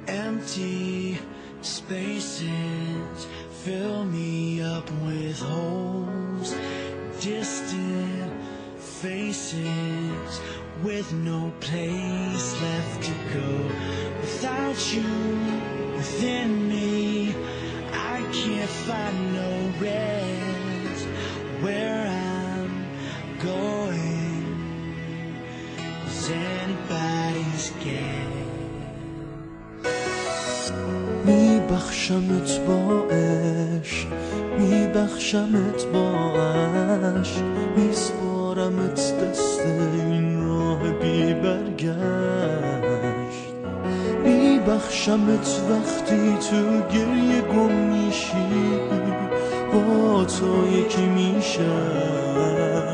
Empty spaces fill me up with holes, distant faces with no place left to go. Without you within me, I can't find no rest. Where I'm going, is anybody's guess. میبخشمت با عشق، میبخشمت با عشق، میسپارمت دست این راه بی برگشت. میبخشمت وقتی تو گریه گم میشی، با تو یکی میشم.